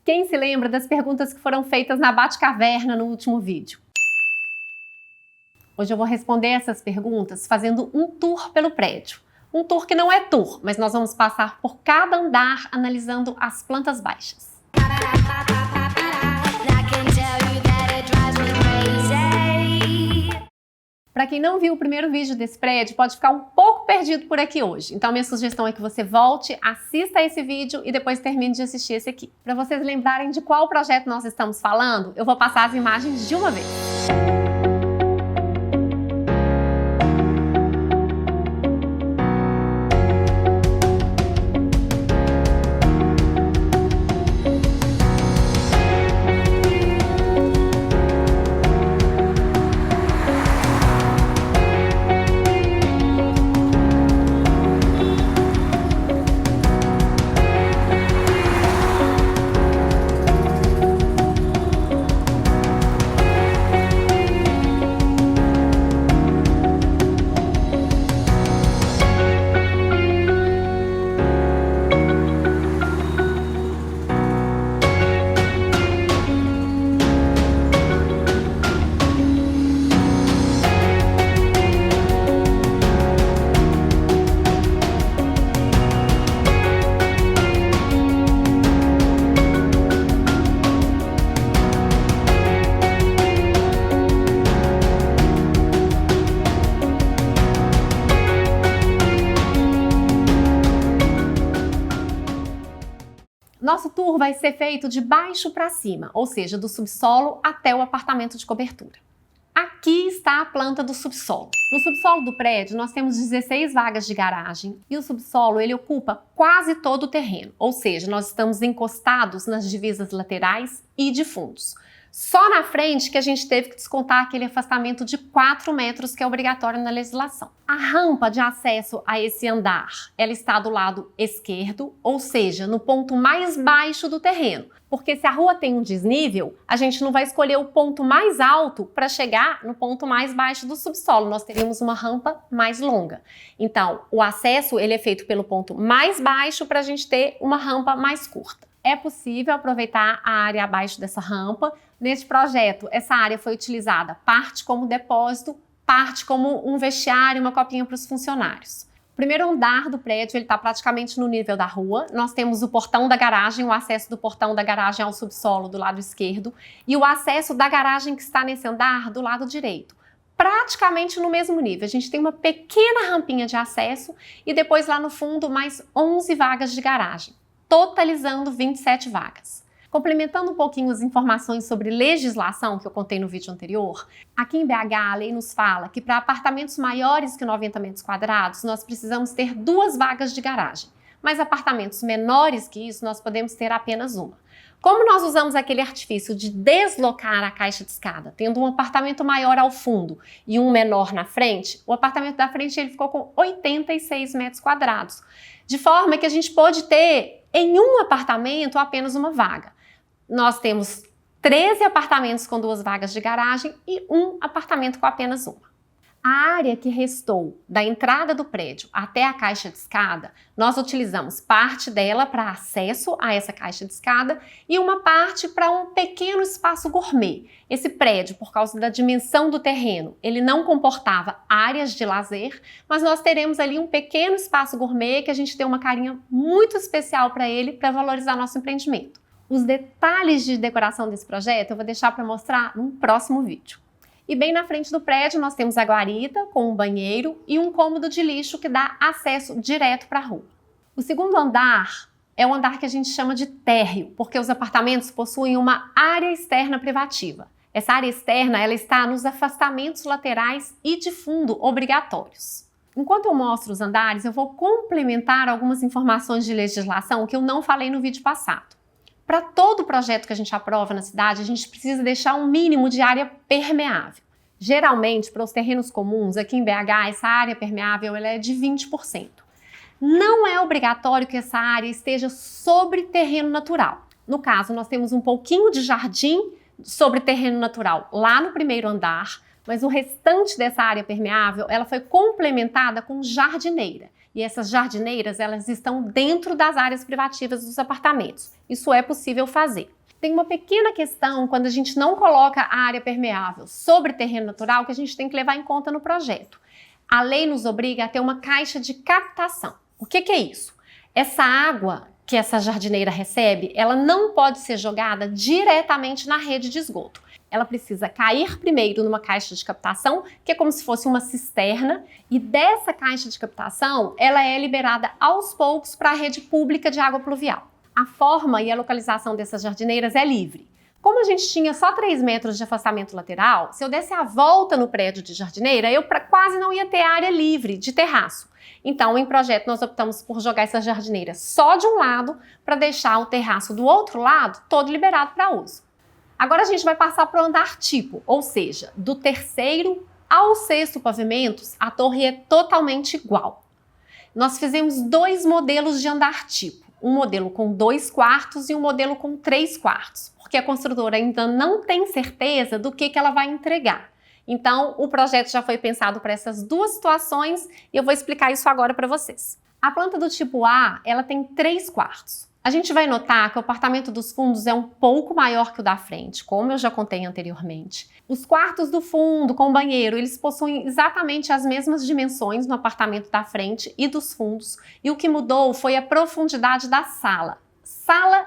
Quem se lembra das perguntas que foram feitas na Bate-Caverna no último vídeo? Hoje eu vou responder essas perguntas fazendo um tour pelo prédio. Um tour que não é tour, mas nós vamos passar por cada andar analisando as plantas baixas. Para quem não viu o primeiro vídeo desse prédio, pode ficar um pouco perdido por aqui hoje. Então minha sugestão é que você volte, assista esse vídeo e depois termine de assistir esse aqui. Para vocês lembrarem de qual projeto nós estamos falando, eu vou passar as imagens de uma vez. Nosso tour vai ser feito de baixo para cima, ou seja, do subsolo até o apartamento de cobertura. Aqui está a planta do subsolo. No subsolo do prédio, nós temos 16 vagas de garagem e o subsolo ele ocupa quase todo o terreno, ou seja, nós estamos encostados nas divisas laterais e de fundos. Só na frente que a gente teve que descontar aquele afastamento de 4 metros que é obrigatório na legislação. A rampa de acesso a esse andar, ela está do lado esquerdo, ou seja, no ponto mais baixo do terreno. Porque se a rua tem um desnível, a gente não vai escolher o ponto mais alto para chegar no ponto mais baixo do subsolo. Nós teríamos uma rampa mais longa. Então, o acesso ele é feito pelo ponto mais baixo para a gente ter uma rampa mais curta. É possível aproveitar a área abaixo dessa rampa. Neste projeto, essa área foi utilizada parte como depósito, parte como um vestiário, uma copinha para os funcionários. O primeiro andar do prédio está praticamente no nível da rua. Nós temos o portão da garagem, o acesso do portão da garagem ao subsolo do lado esquerdo e o acesso da garagem que está nesse andar do lado direito. Praticamente no mesmo nível. A gente tem uma pequena rampinha de acesso e depois lá no fundo mais 11 vagas de garagem, totalizando 27 vagas. Complementando um pouquinho as informações sobre legislação que eu contei no vídeo anterior, aqui em BH a lei nos fala que para apartamentos maiores que 90 metros quadrados nós precisamos ter 2 vagas de garagem, mas apartamentos menores que isso nós podemos ter apenas uma. Como nós usamos aquele artifício de deslocar a caixa de escada, tendo um apartamento maior ao fundo e um menor na frente, o apartamento da frente ele ficou com 86 metros quadrados, de forma que a gente pôde ter em um apartamento apenas uma vaga. Nós temos 13 apartamentos com 2 vagas de garagem e um apartamento com apenas uma. A área que restou da entrada do prédio até a caixa de escada, nós utilizamos parte dela para acesso a essa caixa de escada e uma parte para um pequeno espaço gourmet. Esse prédio, por causa da dimensão do terreno, ele não comportava áreas de lazer, mas nós teremos ali um pequeno espaço gourmet que a gente deu uma carinha muito especial para ele para valorizar nosso empreendimento. Os detalhes de decoração desse projeto eu vou deixar para mostrar num próximo vídeo. E bem na frente do prédio nós temos a guarita com um banheiro e um cômodo de lixo que dá acesso direto para a rua. O segundo andar é o andar que a gente chama de térreo, porque os apartamentos possuem uma área externa privativa. Essa área externa ela está nos afastamentos laterais e de fundo obrigatórios. Enquanto eu mostro os andares, eu vou complementar algumas informações de legislação que eu não falei no vídeo passado. Para todo projeto que a gente aprova na cidade, a gente precisa deixar um mínimo de área permeável. Geralmente, para os terrenos comuns, aqui em BH, essa área permeável ela é de 20%. Não é obrigatório que essa área esteja sobre terreno natural. No caso, nós temos um pouquinho de jardim sobre terreno natural lá no primeiro andar, mas o restante dessa área permeável ela foi complementada com jardineira. E essas jardineiras, elas estão dentro das áreas privativas dos apartamentos. Isso é possível fazer. Tem uma pequena questão quando a gente não coloca a área permeável sobre terreno natural que a gente tem que levar em conta no projeto. A lei nos obriga a ter uma caixa de captação. O que é isso? Essa água que essa jardineira recebe, ela não pode ser jogada diretamente na rede de esgoto. Ela precisa cair primeiro numa caixa de captação, que é como se fosse uma cisterna, e dessa caixa de captação, ela é liberada aos poucos para a rede pública de água pluvial. A forma e a localização dessas jardineiras é livre. Como a gente tinha só 3 metros de afastamento lateral, se eu desse a volta no prédio de jardineira, eu quase não ia ter área livre de terraço. Então, em projeto, nós optamos por jogar essa jardineira só de um lado para deixar o terraço do outro lado todo liberado para uso. Agora a gente vai passar para o andar tipo, ou seja, do 3º ao 6º pavimentos, a torre é totalmente igual. Nós fizemos 2 modelos de andar tipo, um modelo com 2 quartos e um modelo com 3 quartos, porque a construtora ainda não tem certeza do que ela vai entregar. Então, o projeto já foi pensado para essas 2 situações e eu vou explicar isso agora para vocês. A planta do tipo A, ela tem 3 quartos. A gente vai notar que o apartamento dos fundos é um pouco maior que o da frente, como eu já contei anteriormente. Os quartos do fundo com banheiro, eles possuem exatamente as mesmas dimensões no apartamento da frente e dos fundos, e o que mudou foi a profundidade da sala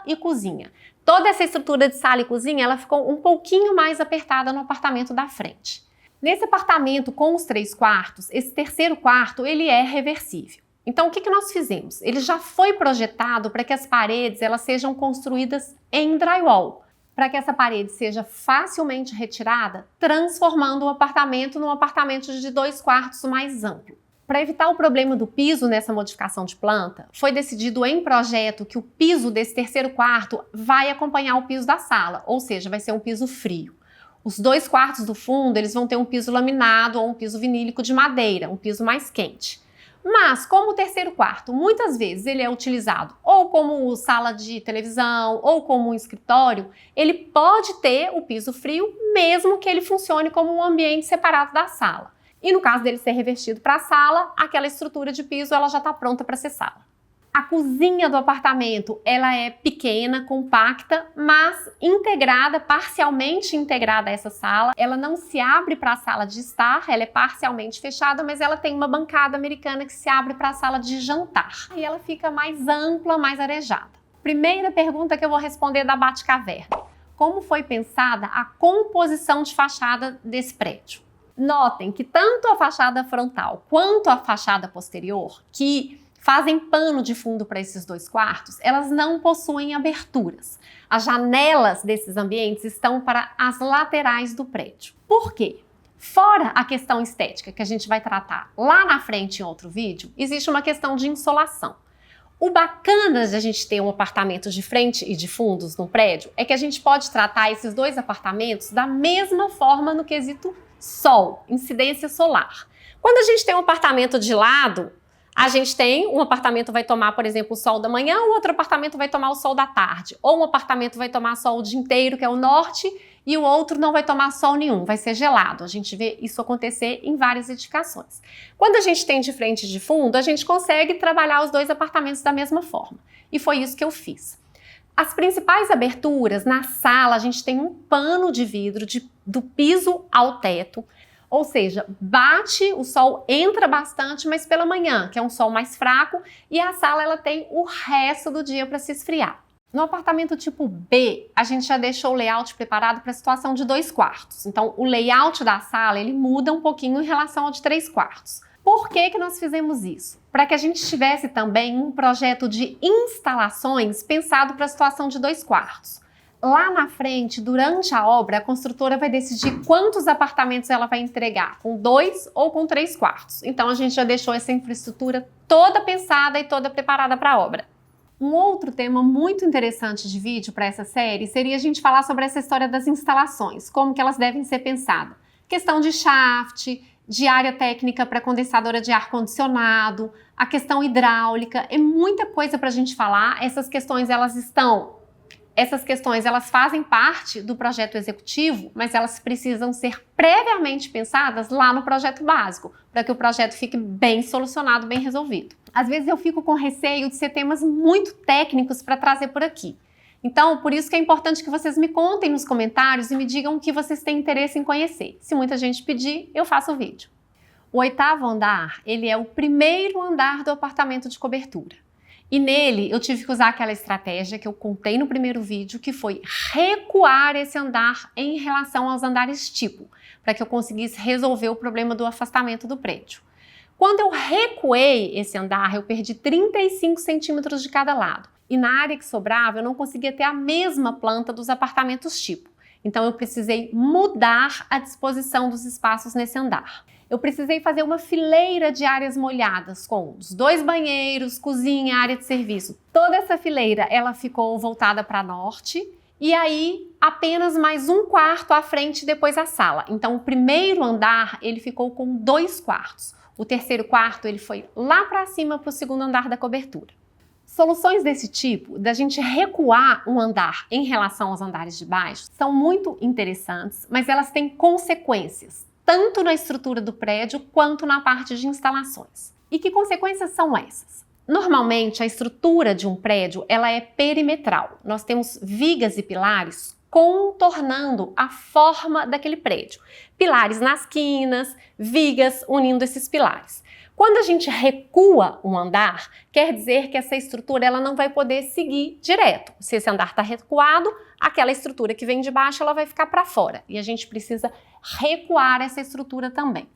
e cozinha. Toda essa estrutura de sala e cozinha, ela ficou um pouquinho mais apertada no apartamento da frente. Nesse apartamento com os 3 quartos, esse 3º quarto, ele é reversível. Então, o que nós fizemos? Ele já foi projetado para que as paredes elas sejam construídas em drywall, para que essa parede seja facilmente retirada, transformando o apartamento num apartamento de 2 quartos mais amplo. Para evitar o problema do piso nessa modificação de planta, foi decidido em projeto que o piso desse 3º quarto vai acompanhar o piso da sala, ou seja, vai ser um piso frio. Os 2 quartos do fundo eles vão ter um piso laminado ou um piso vinílico de madeira, um piso mais quente. Mas, como o 3º quarto, muitas vezes ele é utilizado ou como sala de televisão ou como um escritório, ele pode ter o piso frio, mesmo que ele funcione como um ambiente separado da sala. E no caso dele ser revertido para a sala, aquela estrutura de piso ela já está pronta para ser sala. A cozinha do apartamento, ela é pequena, compacta, mas integrada, parcialmente integrada a essa sala. Ela não se abre para a sala de estar, ela é parcialmente fechada, mas ela tem uma bancada americana que se abre para a sala de jantar. E ela fica mais ampla, mais arejada. Primeira pergunta que eu vou responder da Batcaverna. Como foi pensada a composição de fachada desse prédio? Notem que tanto a fachada frontal quanto a fachada posterior, que fazem pano de fundo para esses 2 quartos, elas não possuem aberturas. As janelas desses ambientes estão para as laterais do prédio. Por quê? Fora a questão estética que a gente vai tratar lá na frente em outro vídeo, existe uma questão de insolação. O bacana de a gente ter um apartamento de frente e de fundos no prédio é que a gente pode tratar esses 2 apartamentos da mesma forma no quesito sol, incidência solar. Quando a gente tem um apartamento de lado, a gente tem um apartamento vai tomar, por exemplo, o sol da manhã, o outro apartamento vai tomar o sol da tarde. Ou um apartamento vai tomar sol o dia inteiro, que é o norte, e o outro não vai tomar sol nenhum, vai ser gelado. A gente vê isso acontecer em várias edificações. Quando a gente tem de frente e de fundo, a gente consegue trabalhar os 2 apartamentos da mesma forma. E foi isso que eu fiz. As principais aberturas, na sala, a gente tem um pano de vidro do piso ao teto. Ou seja, bate, o sol entra bastante, mas pela manhã, que é um sol mais fraco, e a sala ela tem o resto do dia para se esfriar. No apartamento tipo B, a gente já deixou o layout preparado para a situação de 2 quartos. Então, o layout da sala, ele muda um pouquinho em relação ao de 3 quartos. Por que nós fizemos isso? Para que a gente tivesse também um projeto de instalações pensado para a situação de 2 quartos. Lá na frente, durante a obra, a construtora vai decidir quantos apartamentos ela vai entregar, com 2 ou com 3 quartos. Então, a gente já deixou essa infraestrutura toda pensada e toda preparada para a obra. Um outro tema muito interessante de vídeo para essa série seria a gente falar sobre essa história das instalações, como que elas devem ser pensadas. Questão de shaft, de área técnica para condensadora de ar-condicionado, a questão hidráulica, é muita coisa para a gente falar. Essas questões elas fazem parte do projeto executivo, mas elas precisam ser previamente pensadas lá no projeto básico, para que o projeto fique bem solucionado, bem resolvido. Às vezes eu fico com receio de ser temas muito técnicos para trazer por aqui. Então, por isso que é importante que vocês me contem nos comentários e me digam o que vocês têm interesse em conhecer. Se muita gente pedir, eu faço o vídeo. O 8º andar, ele é o primeiro andar do apartamento de cobertura. E nele eu tive que usar aquela estratégia que eu contei no primeiro vídeo, que foi recuar esse andar em relação aos andares tipo, para que eu conseguisse resolver o problema do afastamento do prédio. Quando eu recuei esse andar, eu perdi 35 centímetros de cada lado. E na área que sobrava, eu não conseguia ter a mesma planta dos apartamentos tipo. Então eu precisei mudar a disposição dos espaços nesse andar. Eu precisei fazer uma fileira de áreas molhadas com os 2 banheiros, cozinha, área de serviço. Toda essa fileira, ela ficou voltada para norte e aí apenas mais um quarto à frente e depois a sala. Então o primeiro andar, ele ficou com 2 quartos. O terceiro quarto, ele foi lá para cima para o segundo andar da cobertura. Soluções desse tipo, da gente recuar um andar em relação aos andares de baixo, são muito interessantes, mas elas têm consequências, tanto na estrutura do prédio quanto na parte de instalações. E que consequências são essas? Normalmente, a estrutura de um prédio ela é perimetral. Nós temos vigas e pilares contornando a forma daquele prédio. Pilares nas quinas, vigas unindo esses pilares. Quando a gente recua um andar, quer dizer que essa estrutura ela não vai poder seguir direto. Se esse andar está recuado, aquela estrutura que vem de baixo ela vai ficar para fora. E a gente precisa recuar essa estrutura também.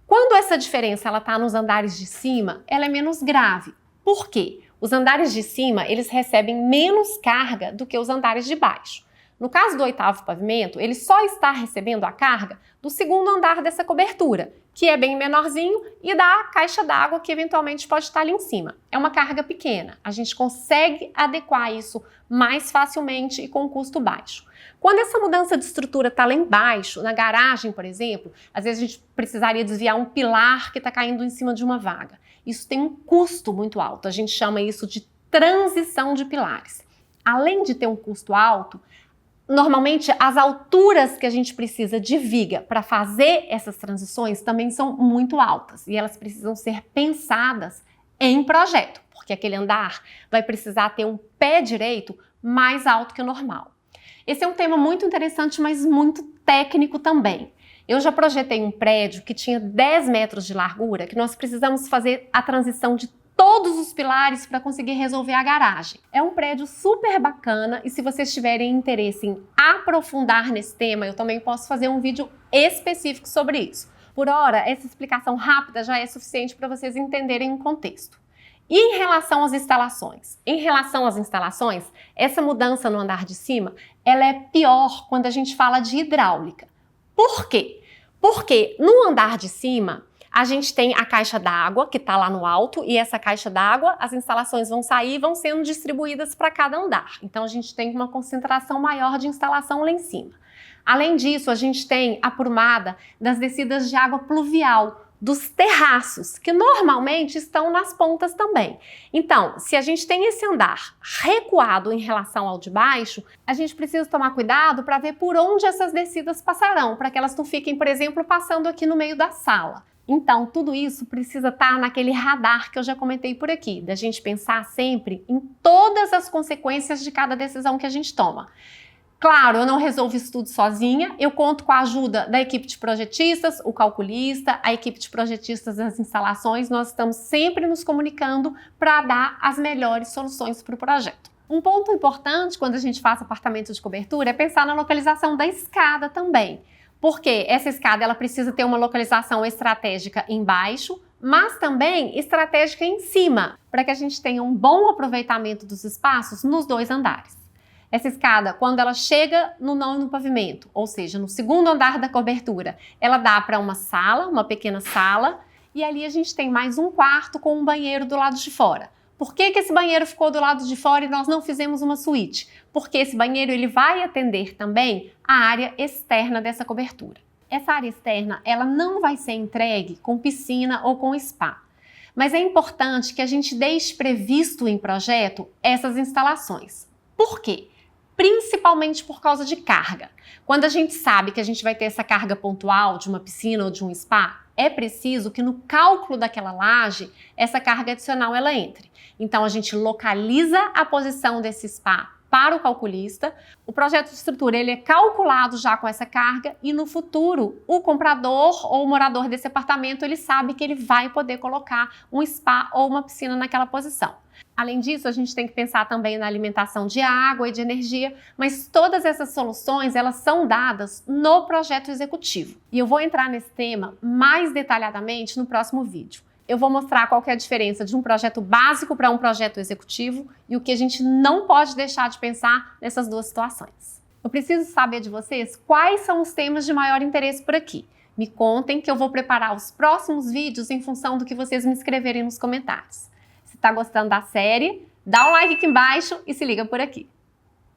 Quando essa diferença está nos andares de cima, ela é menos grave. Por quê? Os andares de cima eles recebem menos carga do que os andares de baixo. No caso do 8º pavimento, ele só está recebendo a carga do segundo andar dessa cobertura, que é bem menorzinho, e da caixa d'água que eventualmente pode estar ali em cima. É uma carga pequena, a gente consegue adequar isso mais facilmente e com custo baixo. Quando essa mudança de estrutura está lá embaixo, na garagem, por exemplo, às vezes a gente precisaria desviar um pilar que está caindo em cima de uma vaga. Isso tem um custo muito alto, a gente chama isso de transição de pilares. Além de ter um custo alto, normalmente, as alturas que a gente precisa de viga para fazer essas transições também são muito altas e elas precisam ser pensadas em projeto, porque aquele andar vai precisar ter um pé direito mais alto que o normal. Esse é um tema muito interessante, mas muito técnico também. Eu já projetei um prédio que tinha 10 metros de largura, que nós precisamos fazer a transição de todos os pilares para conseguir resolver a garagem. É um prédio super bacana e se vocês tiverem interesse em aprofundar nesse tema, eu também posso fazer um vídeo específico sobre isso. Por hora, essa explicação rápida já é suficiente para vocês entenderem o contexto. E em relação às instalações? Em relação às instalações, essa mudança no andar de cima, ela é pior quando a gente fala de hidráulica. Por quê? Porque no andar de cima, a gente tem a caixa d'água que está lá no alto e essa caixa d'água, as instalações vão sair e vão sendo distribuídas para cada andar. Então a gente tem uma concentração maior de instalação lá em cima. Além disso, a gente tem a prumada das descidas de água pluvial, dos terraços, que normalmente estão nas pontas também. Então, se a gente tem esse andar recuado em relação ao de baixo, a gente precisa tomar cuidado para ver por onde essas descidas passarão, para que elas não fiquem, por exemplo, passando aqui no meio da sala. Então, tudo isso precisa estar naquele radar que eu já comentei por aqui, da gente pensar sempre em todas as consequências de cada decisão que a gente toma. Claro, eu não resolvo isso tudo sozinha, eu conto com a ajuda da equipe de projetistas, o calculista, a equipe de projetistas das instalações, nós estamos sempre nos comunicando para dar as melhores soluções para o projeto. Um ponto importante quando a gente faz apartamento de cobertura é pensar na localização da escada também. Porque essa escada ela precisa ter uma localização estratégica embaixo, mas também estratégica em cima, para que a gente tenha um bom aproveitamento dos espaços nos 2 andares. Essa escada, quando ela chega no 9º pavimento, ou seja, no segundo andar da cobertura, ela dá para uma sala, uma pequena sala, e ali a gente tem mais um quarto com um banheiro do lado de fora. Por que esse banheiro ficou do lado de fora e nós não fizemos uma suíte? Porque esse banheiro ele vai atender também a área externa dessa cobertura. Essa área externa ela não vai ser entregue com piscina ou com spa. Mas é importante que a gente deixe previsto em projeto essas instalações. Por quê? Principalmente por causa de carga. Quando a gente sabe que a gente vai ter essa carga pontual de uma piscina ou de um spa, é preciso que no cálculo daquela laje, essa carga adicional ela entre. Então a gente localiza a posição desse spa para o calculista. O projeto de estrutura ele é calculado já com essa carga e no futuro o comprador ou o morador desse apartamento ele sabe que ele vai poder colocar um spa ou uma piscina naquela posição. Além disso, a gente tem que pensar também na alimentação de água e de energia, mas todas essas soluções elas são dadas no projeto executivo. E eu vou entrar nesse tema mais detalhadamente no próximo vídeo. Eu vou mostrar qual que é a diferença de um projeto básico para um projeto executivo e o que a gente não pode deixar de pensar nessas duas situações. Eu preciso saber de vocês quais são os temas de maior interesse por aqui. Me contem que eu vou preparar os próximos vídeos em função do que vocês me escreverem nos comentários. Se está gostando da série, dá um like aqui embaixo e se liga por aqui.